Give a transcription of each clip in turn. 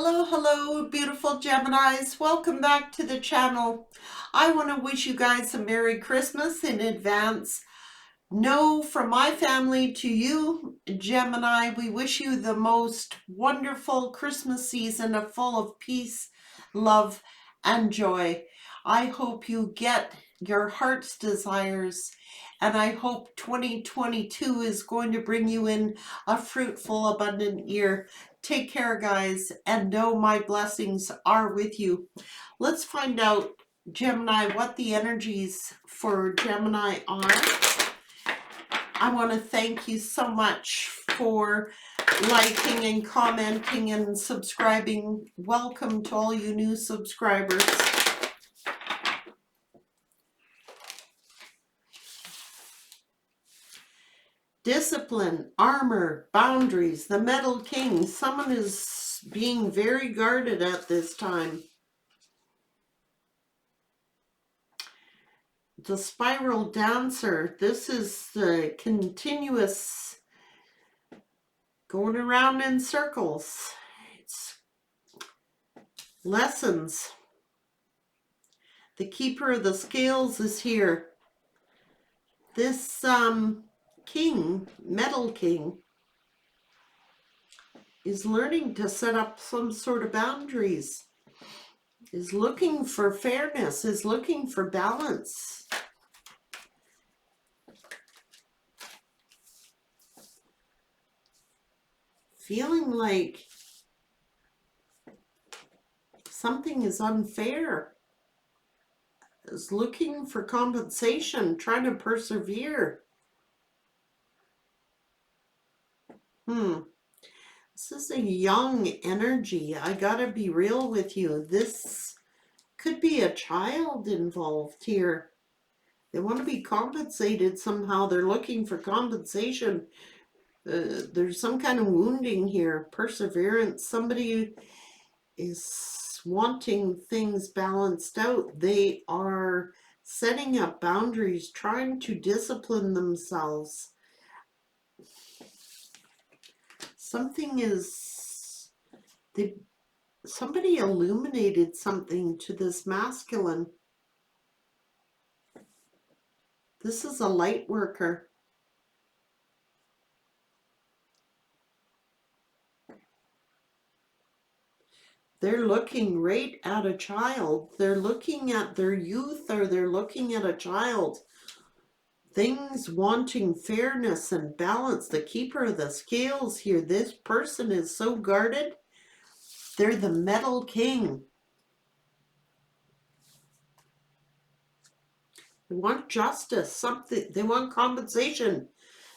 Hello, beautiful Geminis. Welcome back to the channel. I want to wish you guys a Merry Christmas in advance. No, from my family to you, Gemini, we wish you the most wonderful Christmas season full of peace, love, and joy. I hope you get your heart's desires, and I hope 2022 is going to bring you in a fruitful, abundant year. Take care, guys, and know my blessings are with you. Let's find out, Gemini, what the energies for Gemini are. I want to thank you so much for liking and commenting and subscribing. Welcome to all you new subscribers. Discipline, armor, boundaries, the Metal King. Someone is being very guarded at this time. The Spiral Dancer. This is the continuous going around in circles. It's lessons. The Keeper of the Scales is here. This King, Metal King, is learning to set up some sort of boundaries, is looking for fairness, is looking for balance. Feeling like something is unfair, is looking for compensation, trying to persevere. This is a young energy. I gotta be real with you. This could be a child involved here. They want to be compensated somehow. They're looking for compensation. There's some kind of wounding here. Perseverance. Somebody is wanting things balanced out. They are setting up boundaries, trying to discipline themselves. Something is, somebody illuminated something to this masculine. This is a light worker. They're looking right at a child. They're looking at their youth, or they're looking at a child. Things wanting fairness and balance. The Keeper of the Scales here. This person is so guarded. They're the Metal King. They want justice. Something. They want compensation.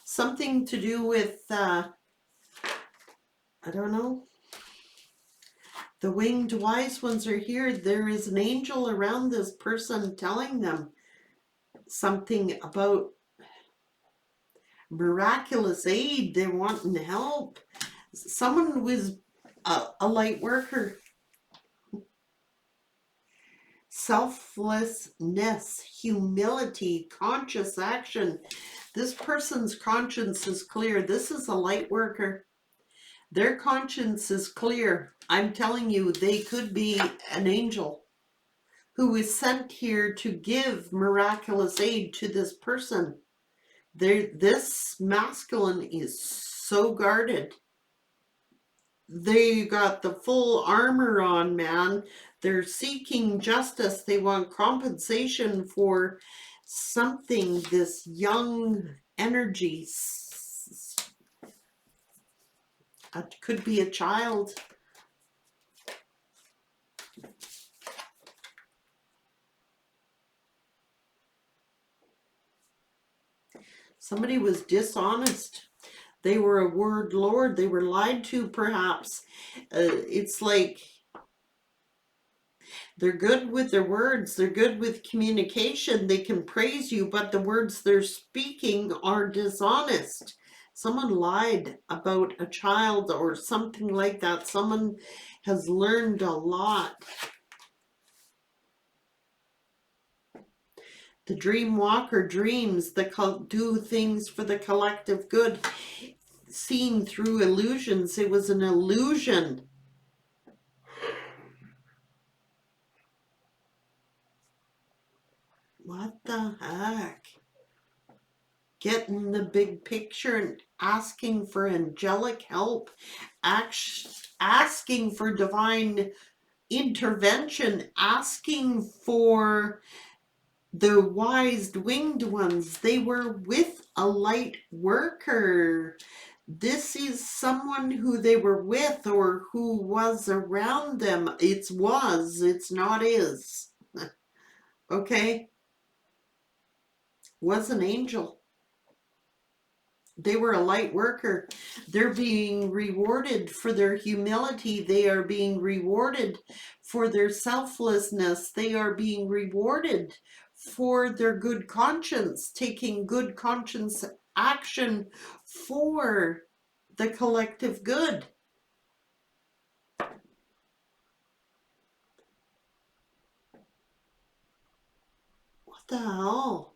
Something to do with, I don't know. The Winged Wise Ones are here. There is an angel around this person telling them something about miraculous aid. They're wanting help. Someone was a light worker. Selflessness, humility, conscious action. This person's conscience is clear. This is a light worker. Their conscience is clear. I'm telling you, they could be an angel who is sent here to give miraculous aid to this person. This masculine is so guarded. They got the full armor on, man. They're seeking justice. They want compensation for something, this young energy. It could be a child. Somebody was dishonest. They were a word lord. They were lied to, perhaps. It's like they're good with their words. They're good with communication. They can praise you, but the words they're speaking are dishonest. Someone lied about a child or something like that. Someone has learned a lot. The dream walker dreams, do things for the collective good. Seeing through illusions. It was an illusion. What the heck? Getting the big picture and asking for angelic help, asking for divine intervention, asking for the wise winged ones. They were with a light worker. This is someone who they were with or who was around them. It's not is. Okay? Was an angel. They were a light worker. They're being rewarded for their humility. They are being rewarded for their selflessness. They are being rewarded for their good conscience, taking good conscience action for the collective good. What the hell?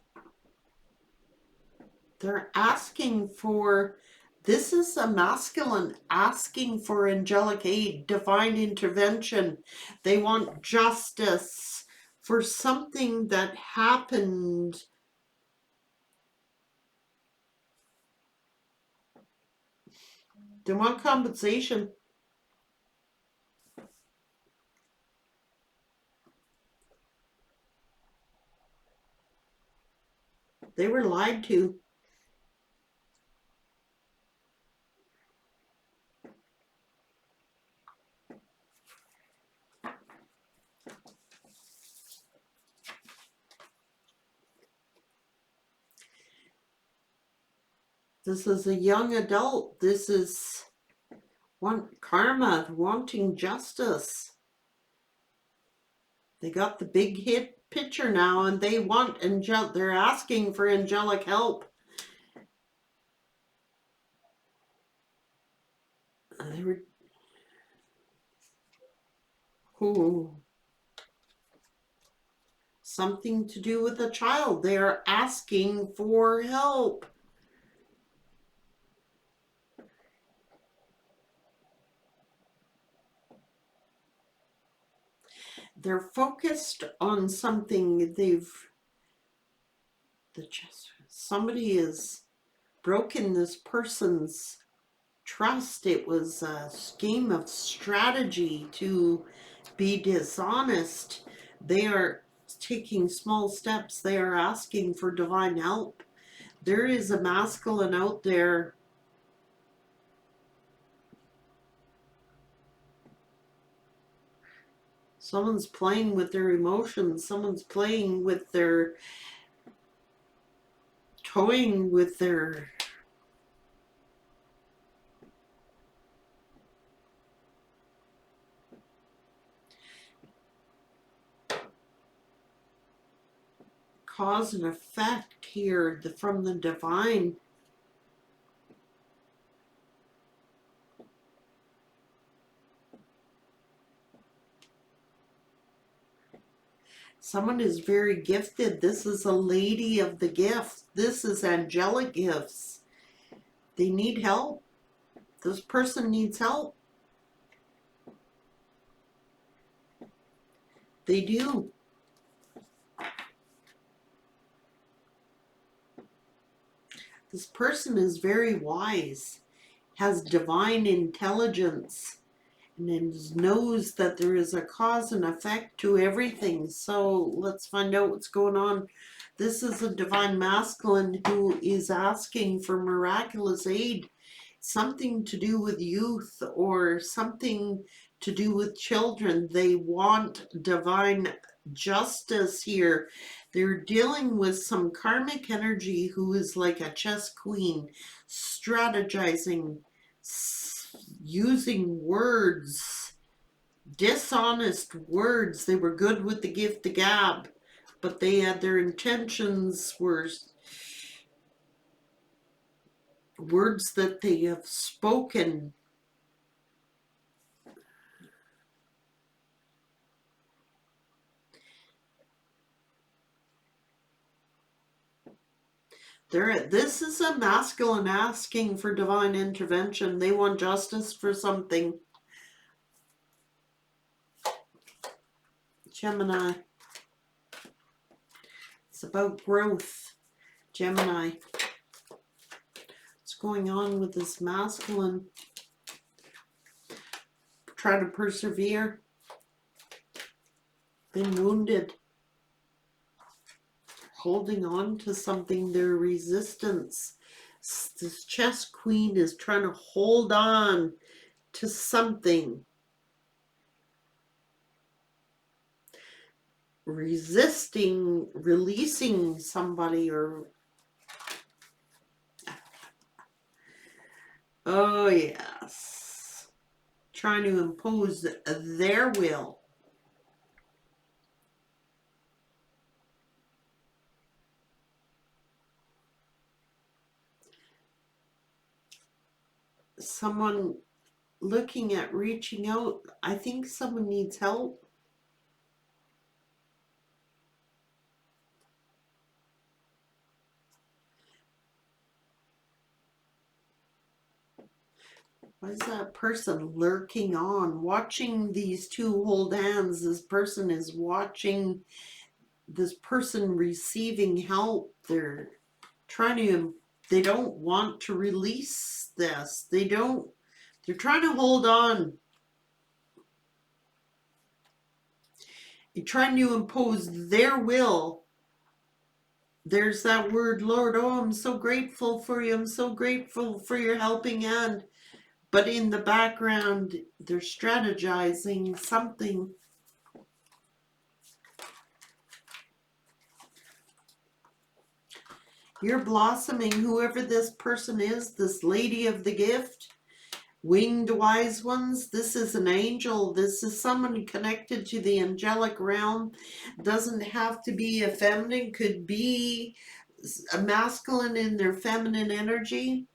They're asking for, this is a masculine asking for angelic aid, divine intervention. They want justice for something that happened. They want compensation. They were lied to. This is a young adult. This is karma, wanting justice. They got the big hit picture now and they want they're asking for angelic help. They were, something to do with a child. They are asking for help. They're focused on something. Somebody has broken this person's trust. It was a scheme of strategy to be dishonest. They are taking small steps. They are asking for divine help. There is a masculine out there. Someone's playing with their emotions. Someone's playing with their, toying with their, cause and effect here from the divine. Someone is very gifted. This is a lady of the gift. This is angelic gifts. They need help. This person needs help. They do. This person is very wise, has divine intelligence, and knows that there is a cause and effect to everything. So let's find out what's going on. This is a divine masculine who is asking for miraculous aid, something to do with youth or something to do with children. They want divine justice here. They're dealing with some karmic energy who is like a chess queen, strategizing, using words, dishonest words. They were good with the gift of gab, but they had their intentions were words that they have spoken. This is a masculine asking for divine intervention. They want justice for something. Gemini. It's about growth, Gemini. What's going on with this masculine? Try to persevere. Been wounded. Holding on to something, their resistance. This chess queen is trying to hold on to something. Resisting releasing somebody, or oh yes, trying to impose their will. Someone looking at reaching out. I think someone needs help. Why is that person lurking on, watching these two hold hands? This person is watching this person receiving help. They're trying to, they don't want to release this. They're trying to hold on. You're trying to impose their will. There's that word, Lord. Oh, I'm so grateful for you. I'm so grateful for your helping hand. But in the background, they're strategizing something. You're blossoming, whoever this person is, this lady of the gift, winged wise ones. This is an angel. This is someone connected to the angelic realm. Doesn't have to be a feminine, could be a masculine in their feminine energy.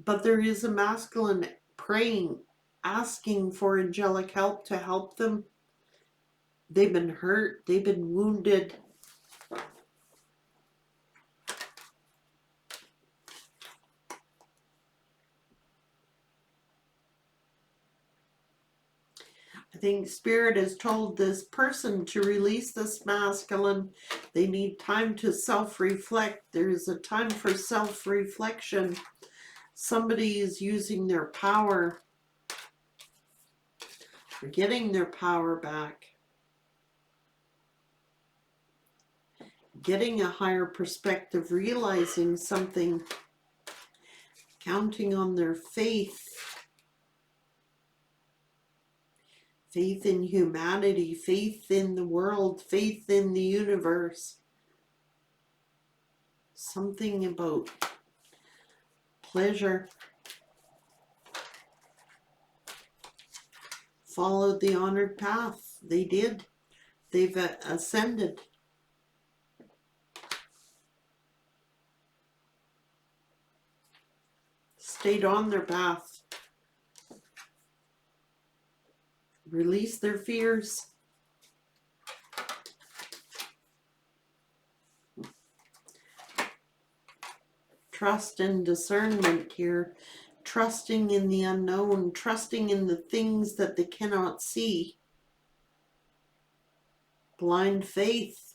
But there is a masculine praying, asking for angelic help to help them. They've been hurt. They've been wounded. I think Spirit has told this person to release this masculine. They need time to self-reflect. There is a time for self-reflection. Somebody is using their power, or getting their power back, getting a higher perspective, realizing something, counting on their faith. Faith in humanity, faith in the world, faith in the universe. Something about pleasure. Followed the honored path. They did. They've ascended. Stayed on their path. Release their fears. Trust and discernment here. Trusting in the unknown. Trusting in the things that they cannot see. Blind faith.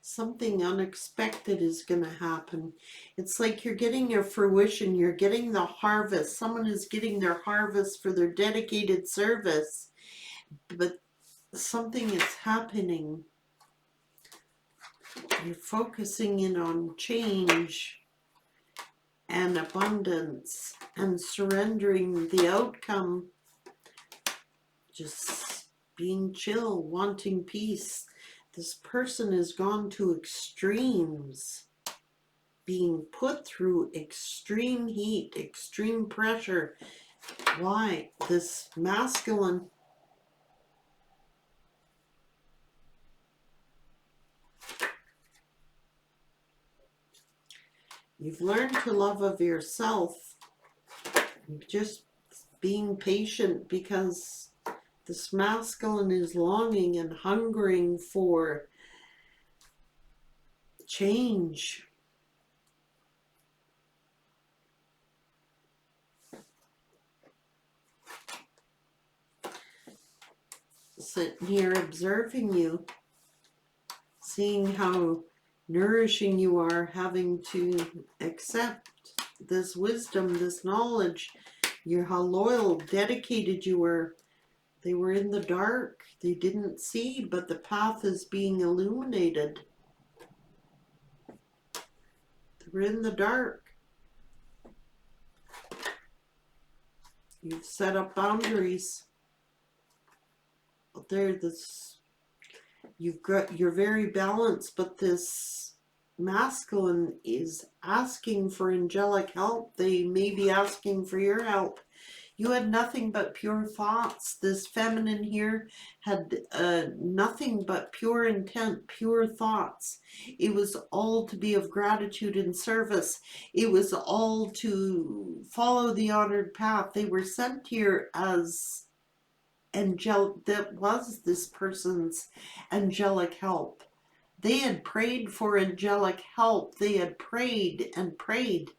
Something unexpected is going to happen. It's like you're getting your fruition. You're getting the harvest. Someone is getting their harvest for their dedicated service. But something is happening. You're focusing in on change and abundance and surrendering the outcome. Just being chill, wanting peace. This person has gone to extremes, being put through extreme heat, extreme pressure. Why? This masculine. You've learned to love of yourself. Just being patient, because this masculine is longing and hungering for change. Sitting here observing you, seeing how nourishing you are, having to accept this wisdom, this knowledge, how loyal, dedicated you were. They were in the dark. They didn't see, but the path is being illuminated. They were in the dark. You've set up boundaries. But you're very balanced, but this masculine is asking for angelic help. They may be asking for your help. You had nothing but pure thoughts. This feminine here had nothing but pure intent, pure thoughts. It was all to be of gratitude and service. It was all to follow the honored path. They were sent here as angelic. That was this person's angelic help. They had prayed for angelic help. They had prayed and prayed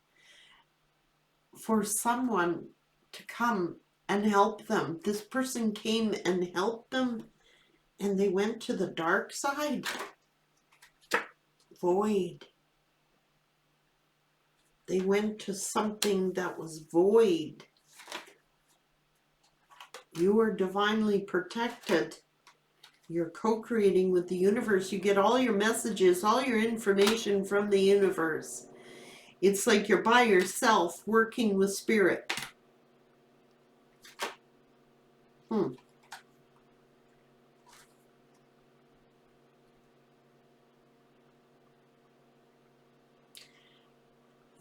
for someone to come and help them. This person came and helped them, and they went to the dark side. Void. They went to something that was void. You are divinely protected. You're co-creating with the universe. You get all your messages, all your information from the universe. It's like you're by yourself working with spirit.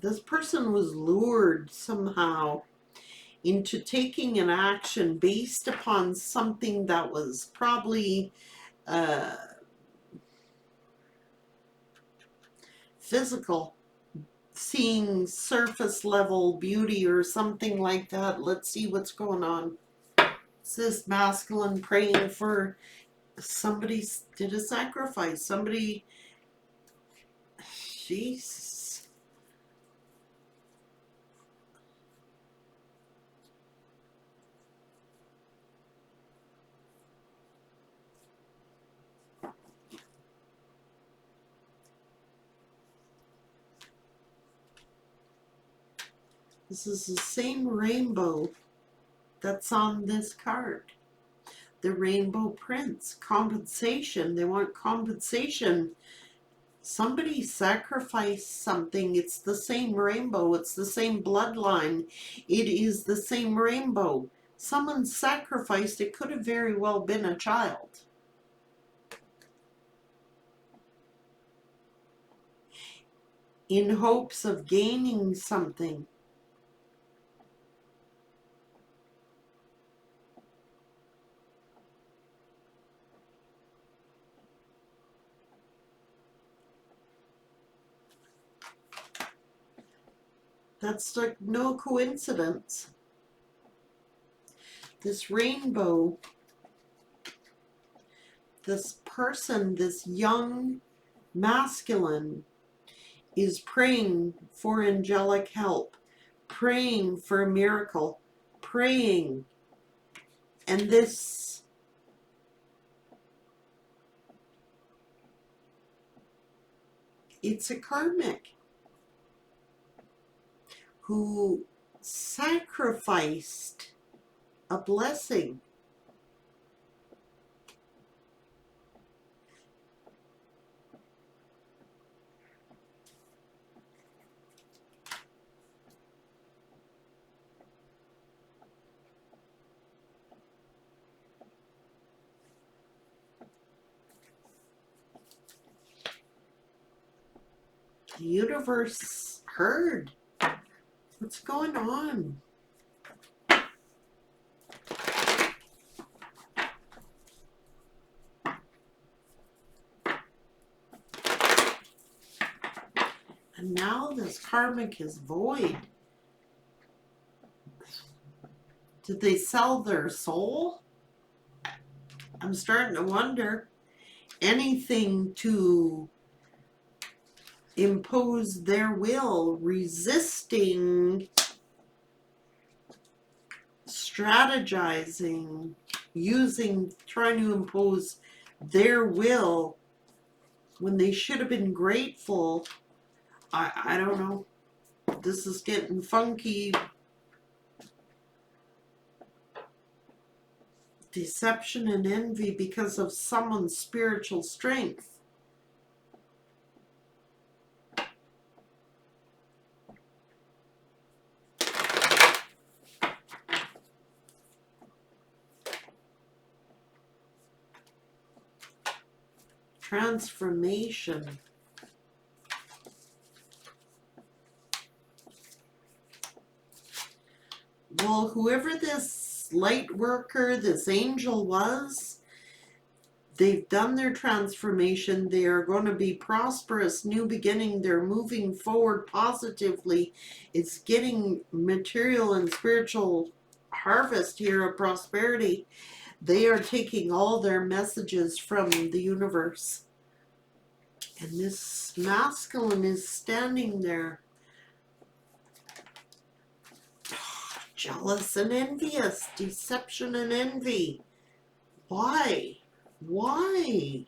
This person was lured somehow into taking an action based upon something that was probably physical, seeing surface level beauty or something like that. Let's see what's going on. It's this masculine praying for somebody did a sacrifice. Somebody, jeez. This is the same rainbow that's on this card. The rainbow prince. Compensation. They want compensation. Somebody sacrificed something. It's the same rainbow. It's the same bloodline. It is the same rainbow. Someone sacrificed. It could have very well been a child. In hopes of gaining something. That's like no coincidence. This rainbow, this person, this young masculine is praying for angelic help, praying for a miracle, praying. And this it's a karmic who sacrificed a blessing. The universe heard. What's going on? And now this karmic is void. Did they sell their soul? I'm starting to wonder. Anything to impose their will, resisting, strategizing, trying to impose their will when they should have been grateful. I don't know. This is getting funky. Deception and envy because of someone's spiritual strength. Transformation. Well, whoever this light worker, this angel was, they've done their transformation. They are going to be prosperous, new beginning. They're moving forward positively. It's getting material and spiritual harvest here of prosperity. They are taking all their messages from the universe. And this masculine is standing there, jealous and envious, deception and envy. Why? Why?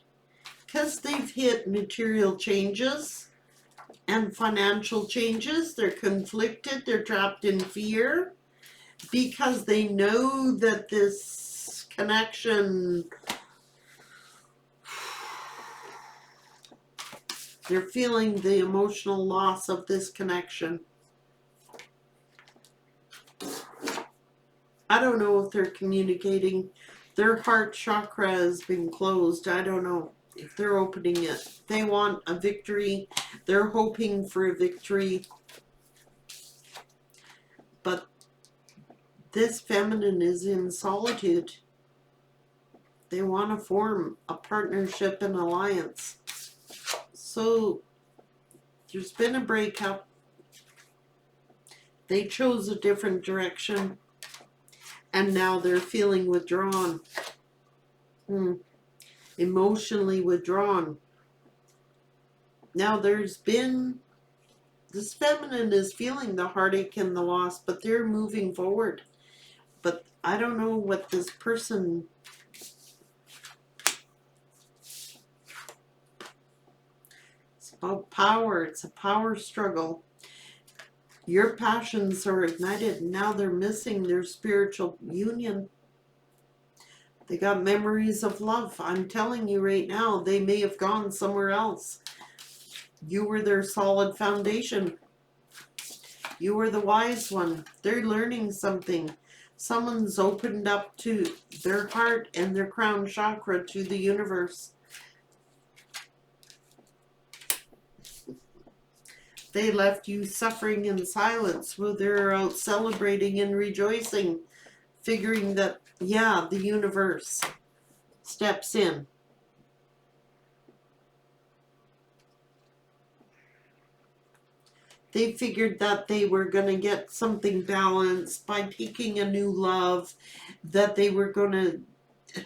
Because they've hit material changes and financial changes. They're conflicted. They're trapped in fear because they know that this connection, they're feeling the emotional loss of this connection. I don't know if they're communicating. Their heart chakra has been closed. I don't know if they're opening it. They want a victory. They're hoping for a victory. But this feminine is in solitude. They want to form a partnership and alliance. So there's been a breakup. They chose a different direction. And now they're feeling withdrawn. Emotionally withdrawn. Now there's been, this feminine is feeling the heartache and the loss, but they're moving forward. But I don't know what this person, it's about power. It's a power struggle. Your passions are ignited, and now they're missing their spiritual union. They got memories of love. I'm telling you right now, they may have gone somewhere else. You were their solid foundation. You were the wise one. They're learning something. Someone's opened up to their heart and their crown chakra to the universe. They left you suffering in silence. Well, they're out celebrating and rejoicing, figuring that, yeah, the universe steps in. They figured that they were going to get something balanced by taking a new love, that they were going to,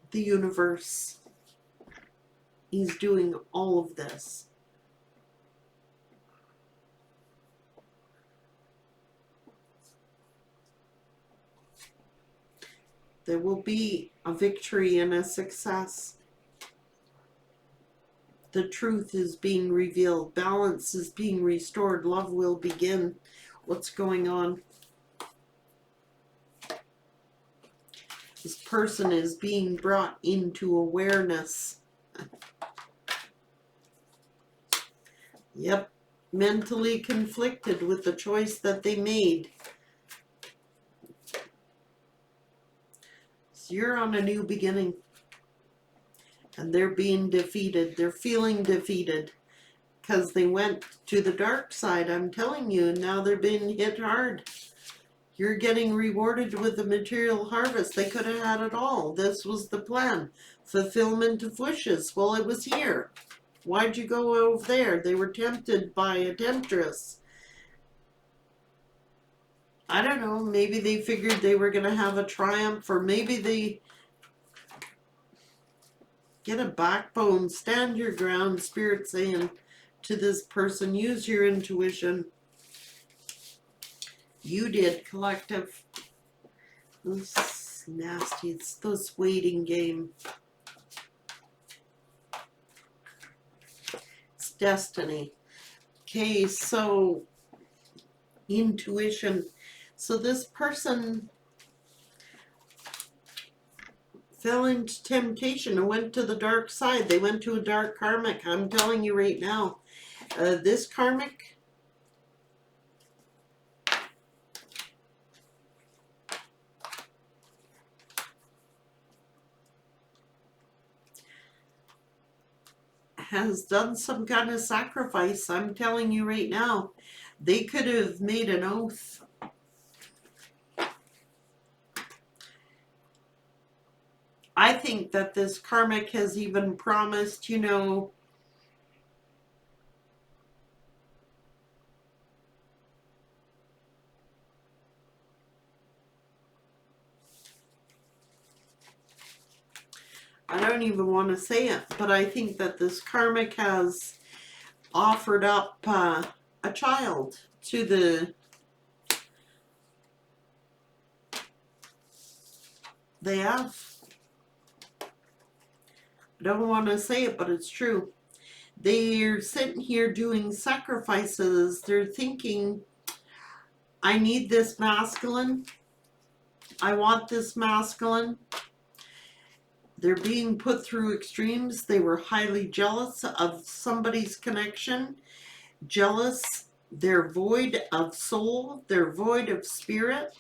the universe, he's doing all of this. There will be a victory and a success. The truth is being revealed. Balance is being restored. Love will begin. What's going on? This person is being brought into awareness. Yep. Mentally conflicted with the choice that they made. You're on a new beginning, and they're being defeated. They're feeling defeated because they went to the dark side, I'm telling you, and now they're being hit hard. You're getting rewarded with the material harvest. They could have had it all. This was the plan. Fulfillment of wishes. Well, it was here. Why'd you go over there? They were tempted by a temptress. I don't know, maybe they figured they were going to have a triumph, or maybe they get a backbone, stand your ground, Spirit saying, to this person. Use your intuition. You did, collective. This is nasty. It's this waiting game. It's destiny. Okay, so intuition. So this person fell into temptation and went to the dark side. They went to a dark karmic. I'm telling you right now, this karmic has done some kind of sacrifice. I'm telling you right now, they could have made an oath. I think that this karmic has even promised, you know, I don't even want to say it, but I think that this karmic has offered up a child to the, they have. I don't want to say it, but it's true. They're sitting here doing sacrifices. They're thinking, I need this masculine. I want this masculine. They're being put through extremes. They were highly jealous of somebody's connection. Jealous. They're void of soul. They're void of spirit.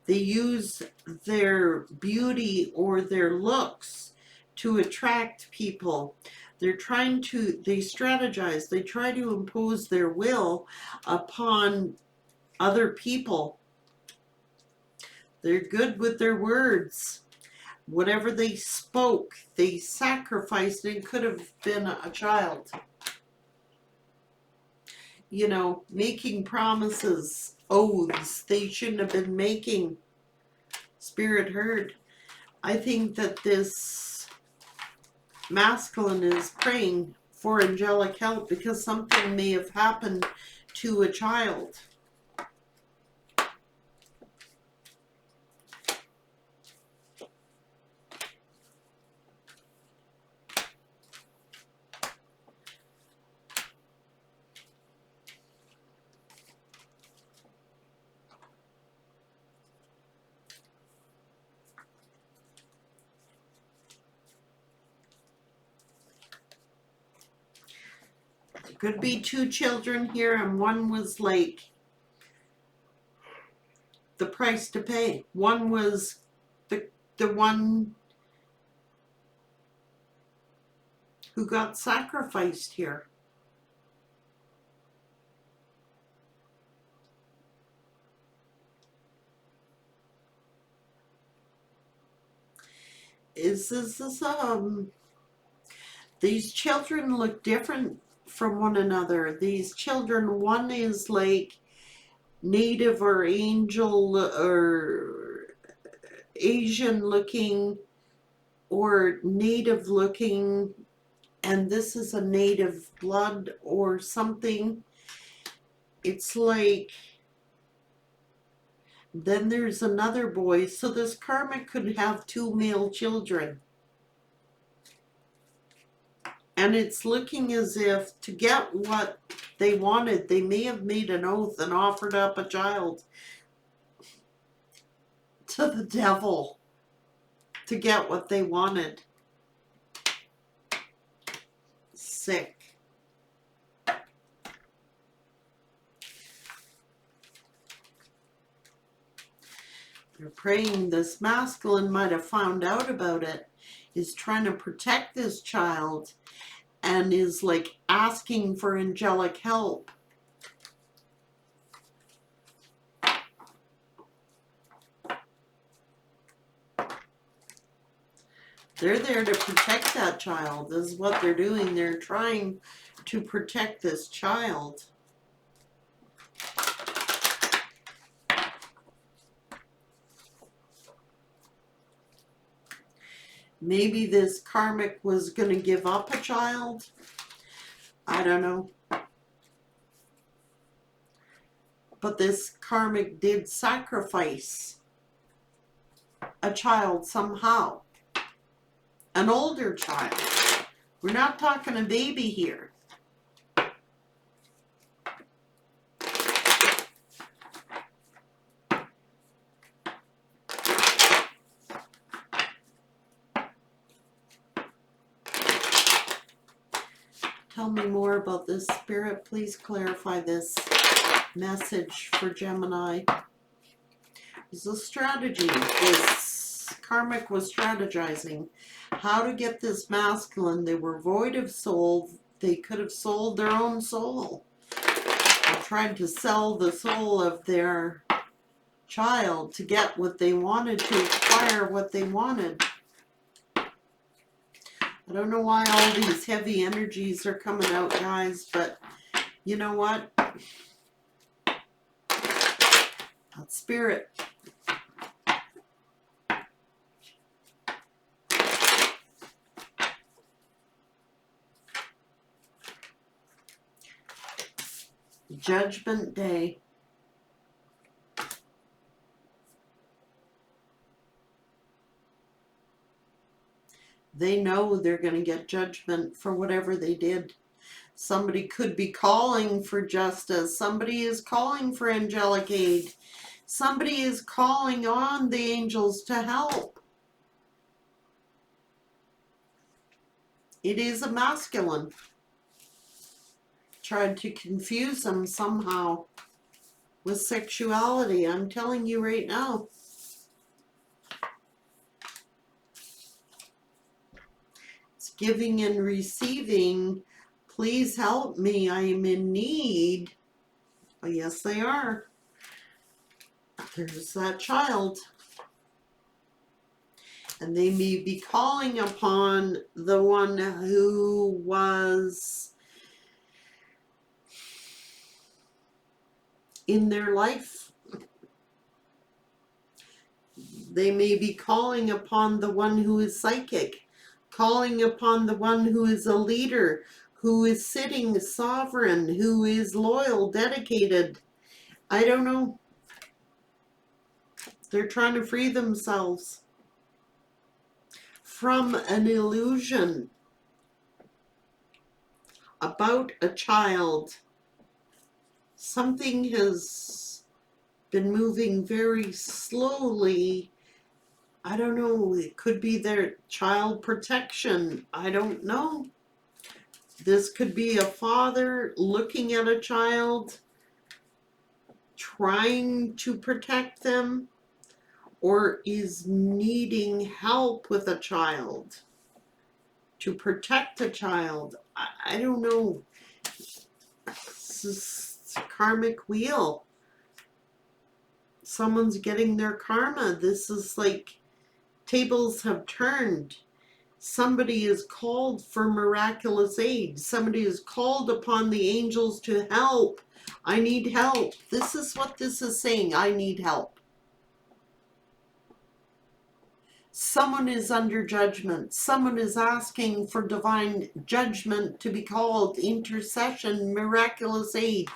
They use their beauty or their looks to attract people. They strategize. They try to impose their will upon other people. They're good with their words. Whatever they spoke, they sacrificed. It could have been a child. You know, making promises, oaths they shouldn't have been making. Spirit heard. I think that this masculine is praying for angelic help because something may have happened to a child. Could be two children here, and one was like the price to pay. One was the one who got sacrificed here. Is this these children look different from one another. These children, one is like native or angel or Asian looking or native looking, and this is a native blood or something. It's like, then there's another boy. So this karmic could have two male children. And it's looking as if to get what they wanted, they may have made an oath and offered up a child to the devil to get what they wanted. Sick. They're praying this masculine might have found out about it, is trying to protect this child, and is like asking for angelic help. They're there to protect that child. This is what they're doing. They're trying to protect this child. Maybe this karmic was going to give up a child I don't know. But this karmic did sacrifice a child somehow. An older child. We're not talking a baby here. Tell me more about this, Spirit. Please clarify this message for Gemini. It's a strategy. This karmic was strategizing how to get this masculine. They were void of soul. They could have sold their own soul. They tried to sell the soul of their child to get what they wanted, to acquire what they wanted. I don't know why all these heavy energies are coming out, guys, but you know what? That's Spirit. Judgment Day. They know they're going to get judgment for whatever they did. Somebody could be calling for justice. Somebody is calling for angelic aid. Somebody is calling on the angels to help. It is a masculine. Tried to confuse them somehow with sexuality. I'm telling you right now. It's giving and receiving. Please help me. I am in need. Oh, yes, they are. There's that child. And they may be calling upon the one who was in their life. They may be calling upon the one who is psychic, calling upon the one who is a leader, who is sitting sovereign, who is loyal, dedicated. I don't know. They're trying to free themselves from an illusion about a child. Something has been moving very slowly. I don't know. It could be their child protection. I don't know. This could be a father looking at a child, trying to protect them, or is needing help with a child to protect a child. I don't know. This is a karmic wheel. Someone's getting their karma. This is like tables have turned. Somebody is called for miraculous aid. Somebody is called upon the angels to help. I need help. This is what this is saying. I need help. Someone is under judgment. Someone is asking for divine judgment to be called, intercession, miraculous aid.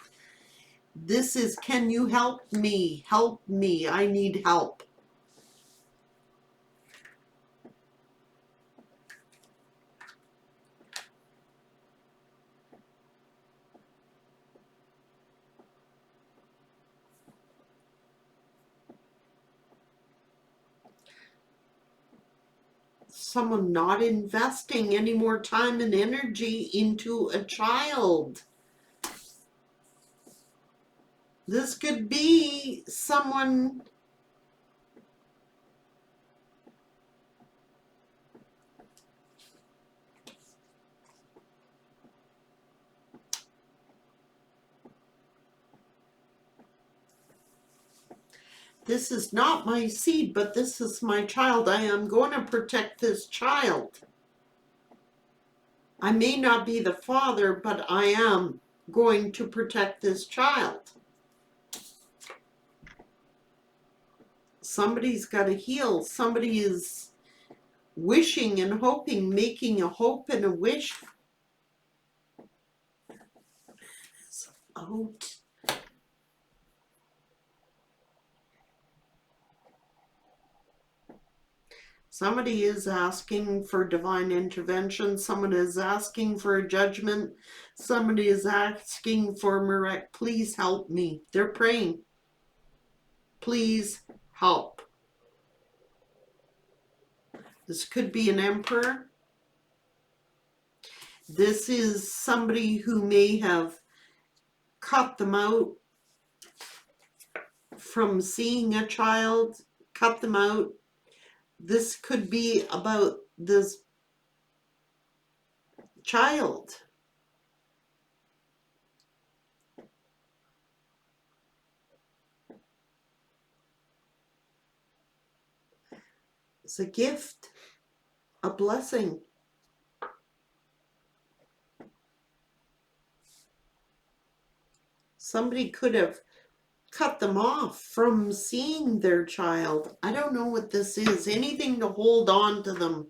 This is, can you help me? Help me. I need help. Someone not investing any more time and energy into a child. This could be someone this is not my seed, but this is my child. I am going to protect this child. I may not be the father, but I am going to protect this child. Somebody's got to heal. Somebody is wishing and hoping, making a hope and a wish out. Somebody is asking for divine intervention. Someone is asking for a judgment. Somebody is asking for miracle. Please help me. They're praying. Please help. This could be an emperor. This is somebody who may have cut them out from seeing a child, cut them out. This could be about this child. It's a gift, a blessing. Somebody could have cut them off from seeing their child. I don't know what this is. Anything to hold on to them.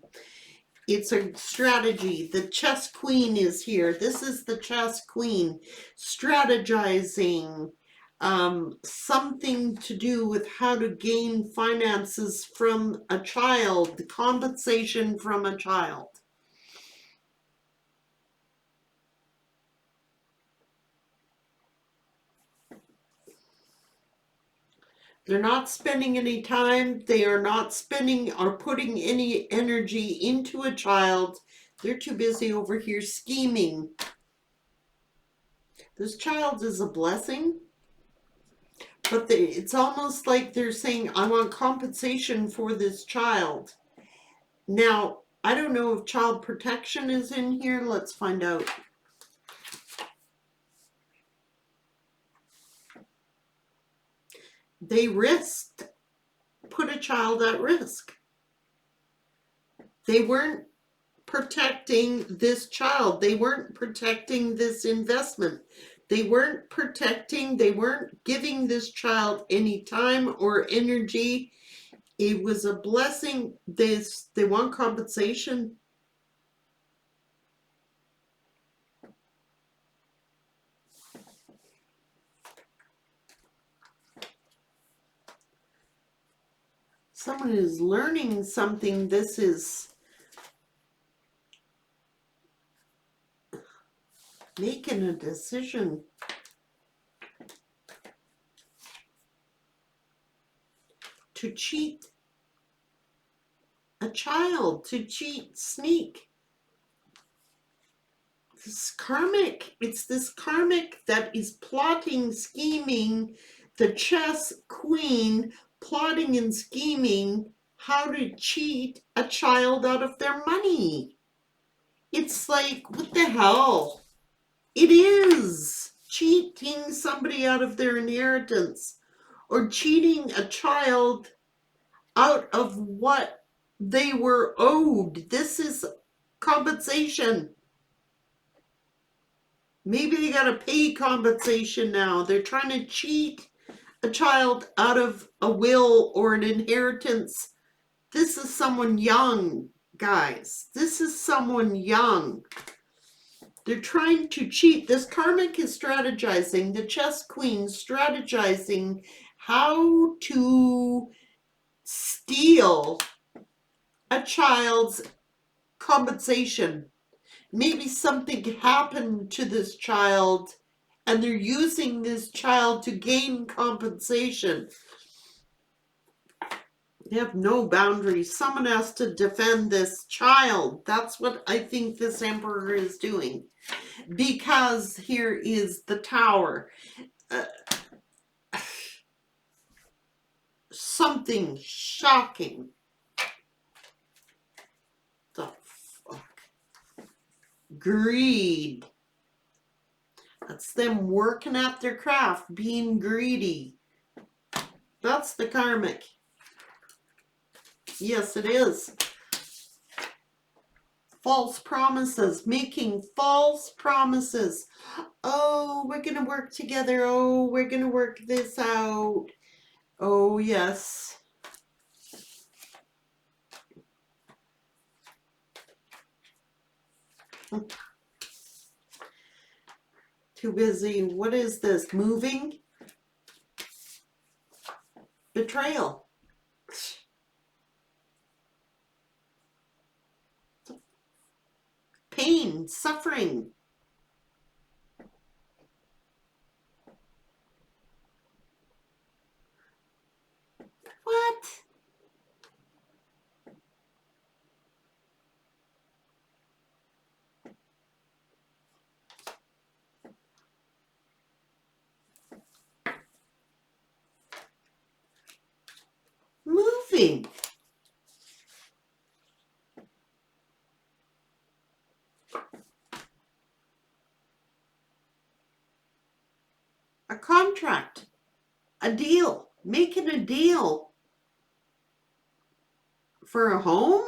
It's a strategy. The chess queen is here. This is the chess queen. Strategizing. Something to do with how to gain finances from a child. Compensation from a child. They're not spending any time. They are not spending or putting any energy into a child. They're too busy over here scheming. This child is a blessing, but it's almost like they're saying, I want compensation for this child. Now, I don't know if child protection is in here. Let's find out. They risked, put a child at risk. They weren't protecting this child. They weren't protecting this investment. They weren't protecting, they weren't giving this child any time or energy. It was a blessing. They want compensation. Someone is learning something. This is making a decision. To cheat a child, to cheat, sneak. This karmic. It's this karmic that is plotting, scheming, the chess queen, plotting and scheming how to cheat a child out of their money. It's like, what the hell? It is cheating somebody out of their inheritance or cheating a child out of what they were owed. This is compensation. Maybe they got to pay compensation now. They're trying to cheat a child out of a will or an inheritance. This is someone young, guys. This is someone young. They're trying to cheat. This karmic is strategizing. The chess queen strategizing how to steal a child's compensation. Maybe something happened to this child and they're using this child to gain compensation. They have no boundaries. Someone has to defend this child. That's what I think this emperor is doing. Because here is the tower. Something shocking. The fuck? Greed. That's them working at their craft, being greedy. That's the karmic. Yes, it is. False promises, making false promises. Oh, we're going to work together. Oh, we're going to work this out. Oh, yes. Too busy. What is this? Moving? Betrayal. Pain, suffering. What? Moving. A contract. A deal. Making a deal. For a home?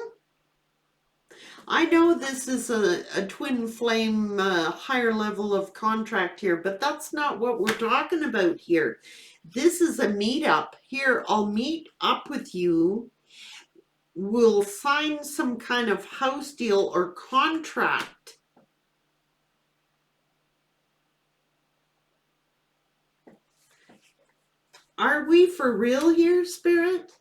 I know this is a twin flame higher level of contract here, but that's not what we're talking about here. This is a meetup. Here, I'll meet up with you. We'll sign some kind of house deal or contract. Are we for real here, Spirit?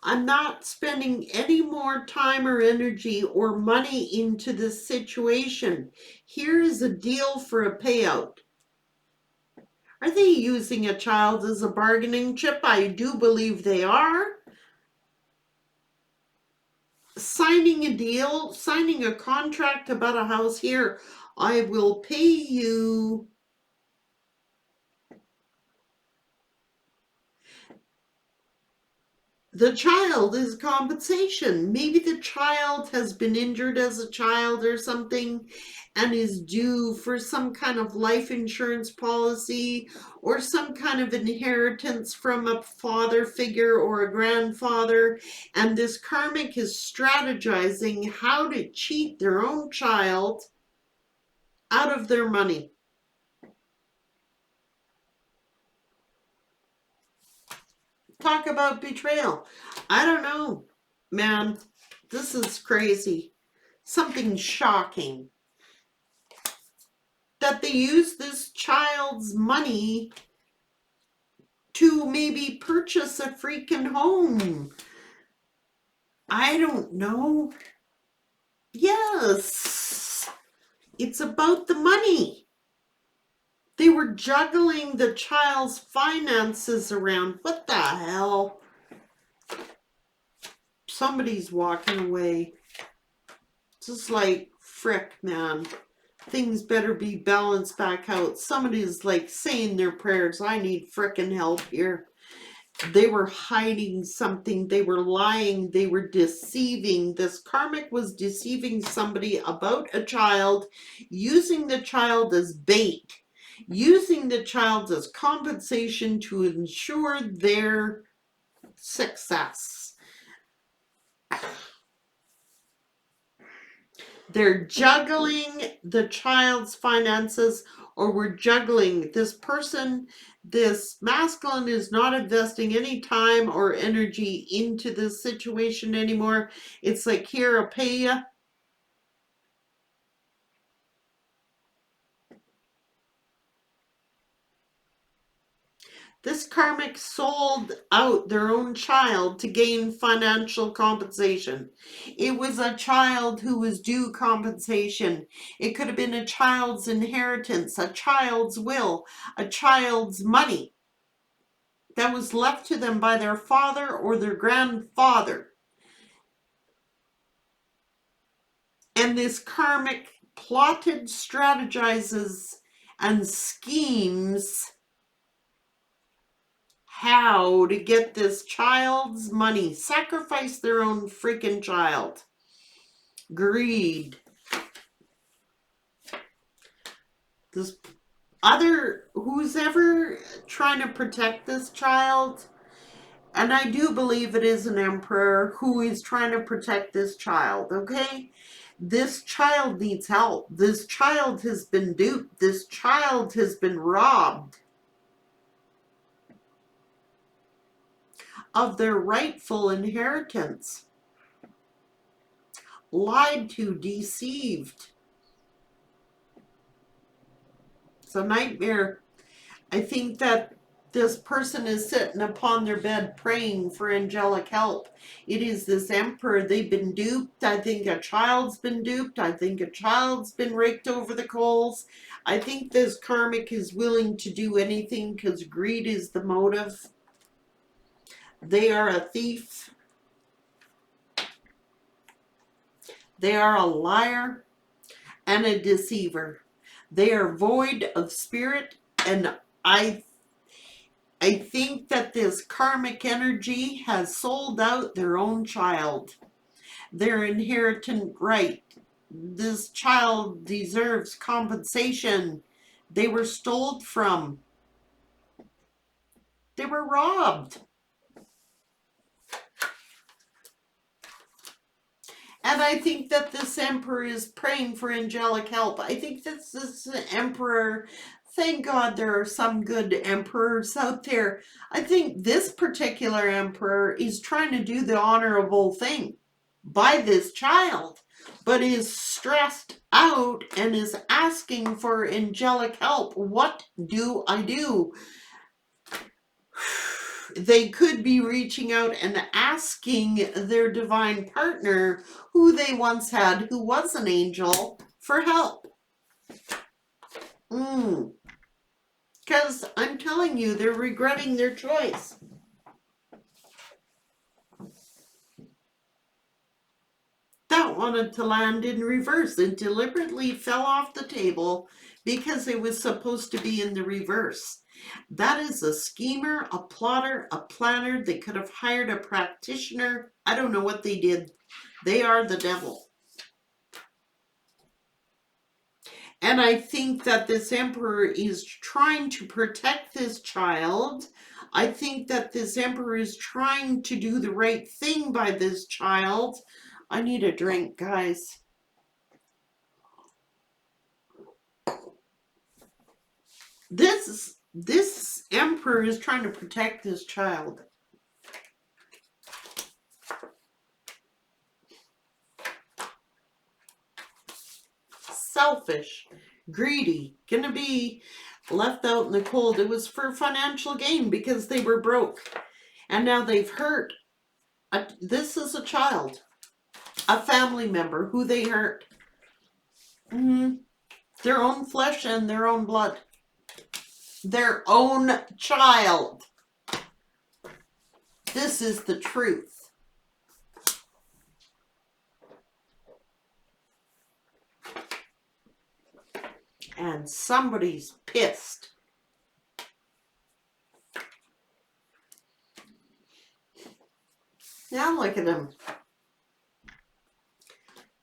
I'm not spending any more time or energy or money into this situation. Here is a deal for a payout. Are they using a child as a bargaining chip? I do believe they are. Signing a deal, signing a contract about a house here. I will pay you. The child is compensation. Maybe the child has been injured as a child or something and is due for some kind of life insurance policy or some kind of inheritance from a father figure or a grandfather. And this karmic is strategizing how to cheat their own child out of their money. Talk about betrayal. I don't know, man. This is crazy. Something shocking. That they use this child's money to maybe purchase a freaking home. I don't know. Yes. It's about the money. They were juggling the child's finances around. What the hell? Somebody's walking away. Just like, frick, man. Things better be balanced back out. Somebody's like saying their prayers. I need frickin' help here. They were hiding something. They were lying. They were deceiving. This karmic was deceiving somebody about a child, using the child as bait, using the child as compensation to ensure their success. They're juggling the child's finances, or we're juggling this person. This masculine is not investing any time or energy into this situation anymore. It's like, here, I'll pay you. This karmic sold out their own child to gain financial compensation. It was a child who was due compensation. It could have been a child's inheritance, a child's will, a child's money that was left to them by their father or their grandfather. And this karmic plotted, strategizes, and schemes how to get this child's money, sacrifice their own freaking child. Greed. This who's ever trying to protect this child, and I do believe it is an emperor who is trying to protect this child, okay? This child needs help. This child has been duped. This child has been robbed of their rightful inheritance. lied to, deceived. It's a nightmare. I think that this person is sitting upon their bed praying for angelic help. It is this emperor. They've been duped. I think a child's been duped. I think a child's been raked over the coals. I think this karmic is willing to do anything because greed is the motive. They are a thief. They are a liar and a deceiver. They are void of spirit, and I think that this karmic energy has sold out their own child, their inheritance right. This child deserves compensation. They were stole from. They were robbed. And I think that this emperor is praying for angelic help. I think this emperor, thank God there are some good emperors out there. I think this particular emperor is trying to do the honorable thing by this child, but is stressed out and is asking for angelic help. What do I do? They could be reaching out and asking their divine partner, who they once had, who was an angel, for help. Because I'm telling you, they're regretting their choice. That wanted to land in reverse. It deliberately fell off the table because it was supposed to be in the reverse. That is a schemer, a plotter, a planner. They could have hired a practitioner. I don't know what they did. They are the devil. And I think that this emperor is trying to protect this child. I think that this emperor is trying to do the right thing by this child. I need a drink, guys. This emperor is trying to protect this child. Selfish, greedy, gonna be left out in the cold. It was for financial gain because they were broke. And now they've hurt. This is a child, a family member who they hurt. Their own flesh and their own blood. Their own child. This is the truth. And somebody's pissed. Now look at them.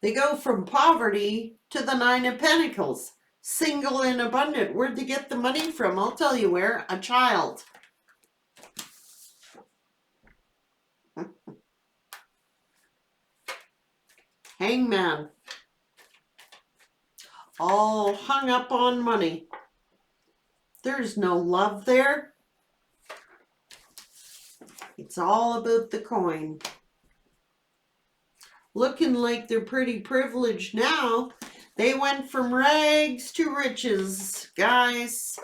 They go from poverty to the Nine of Pentacles. Single and abundant. Where'd they get the money from? I'll tell you where. A child. Hangman. All hung up on money. There's no love there. It's all about the coin. Looking like they're pretty privileged now. They went from rags to riches, guys.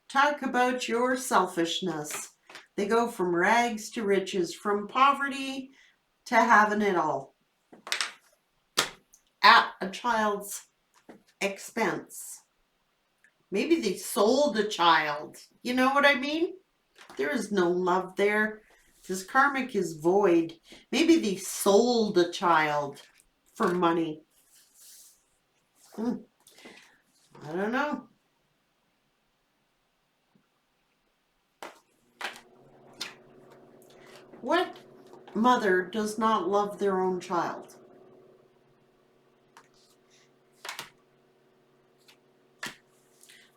Talk about your selfishness. They go from rags to riches, from poverty to having it all. At a child's expense. Maybe they sold a child. You know what I mean? There is no love there. This karmic is void. Maybe they sold a child for money. I don't know. What mother does not love their own child?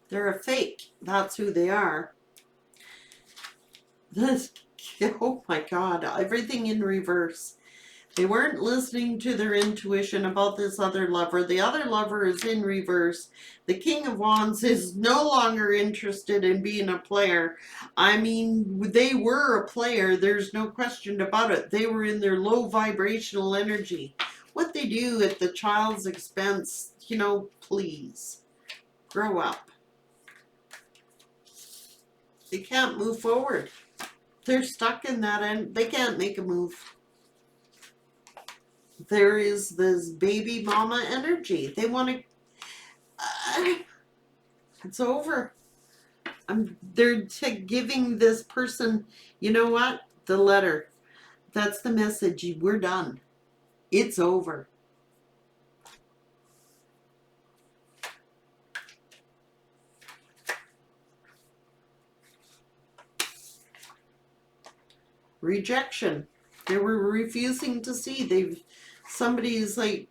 They're a fake. That's who they are. Oh my God, everything in reverse. They weren't listening to their intuition about this other lover. The other lover is in reverse. The King of Wands is no longer interested in being a player. I mean, they were a player. There's no question about it. They were in their low vibrational energy. what they do at the child's expense, you know, please grow up. They can't move forward. They're stuck in that end. They can't make a move. There is this baby mama energy. They want to, it's over. They're giving this person, you know what? The letter. That's the message. We're done. It's over. Rejection. They were refusing to see. Somebody's like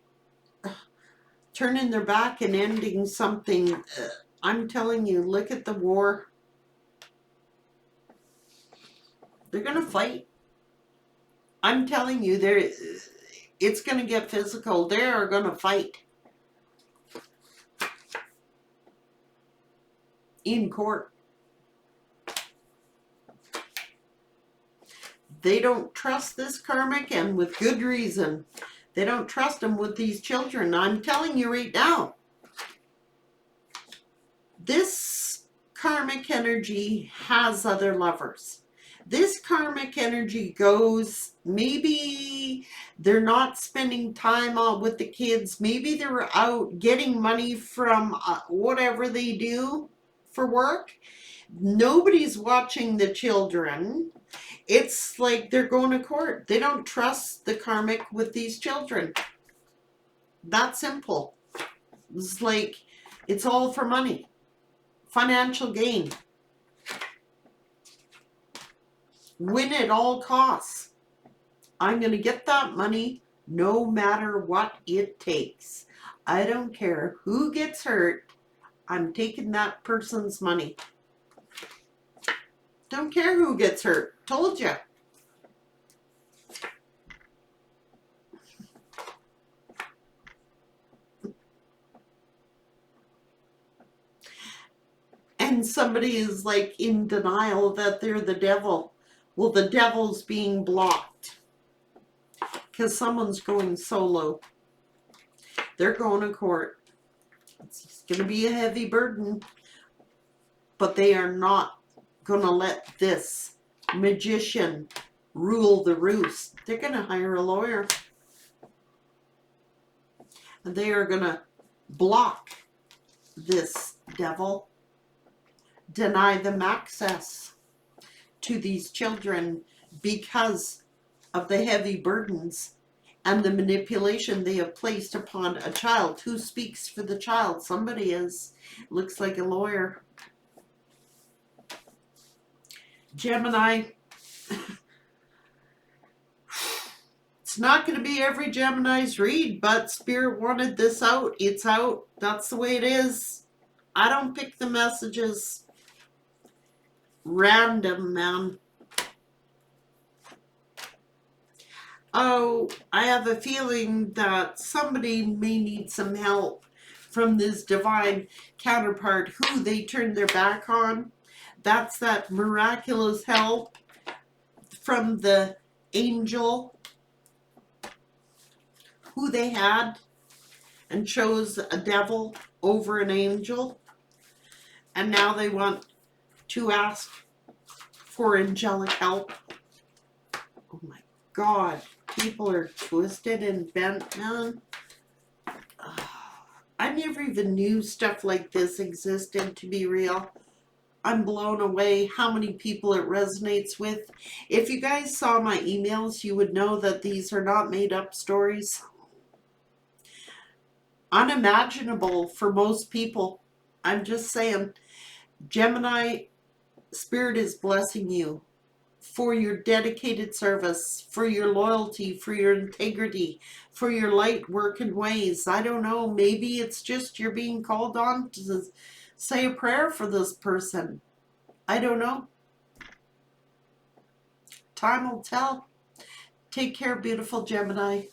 turning their back and ending something. I'm telling you, look at the war. They're going to fight. I'm telling you, it's going to get physical. They are going to fight. In court. They don't trust this karmic, and with good reason. They don't trust him with these children. I'm telling you right now. This karmic energy has other lovers. This karmic energy goes, maybe they're not spending time with the kids. Maybe they're out getting money from whatever they do for work. Nobody's watching the children. It's like they're going to court. They don't trust the karmic with these children. That simple. It's like, it's all for money. Financial gain. Win at all costs. I'm going to get that money no matter what it takes. I don't care who gets hurt. I'm taking that person's money. Don't care who gets hurt. Told you. And somebody is like in denial that they're the devil. Well, the devil's being blocked because someone's going solo. They're going to court. It's going to be a heavy burden, but they are not going to let this magician rule the roost. They're going to hire a lawyer. And they are going to block this devil, deny them access to these children because of the heavy burdens and the manipulation they have placed upon a child. Who speaks for the child? Somebody is. Looks like a lawyer. Gemini. It's not going to be every Gemini's read, but Spirit wanted this out. It's out. That's the way it is. I don't pick the messages. Random, man. Oh, I have a feeling that somebody may need some help from this divine counterpart who they turned their back on. That's that miraculous help from the angel who they had and chose a devil over an angel. And now they want to ask for angelic help. Oh my God. People are twisted and bent, man. I never even knew stuff like this existed, to be real. I'm blown away how many people it resonates with. If you guys saw my emails, you would know that these are not made up stories. Unimaginable for most people. I'm just saying, Gemini, Spirit is blessing you for your dedicated service, for your loyalty, for your integrity, for your light work and ways. I don't know, maybe it's just you're being called on to say a prayer for this person. I don't know. Time will tell. Take care, beautiful Gemini.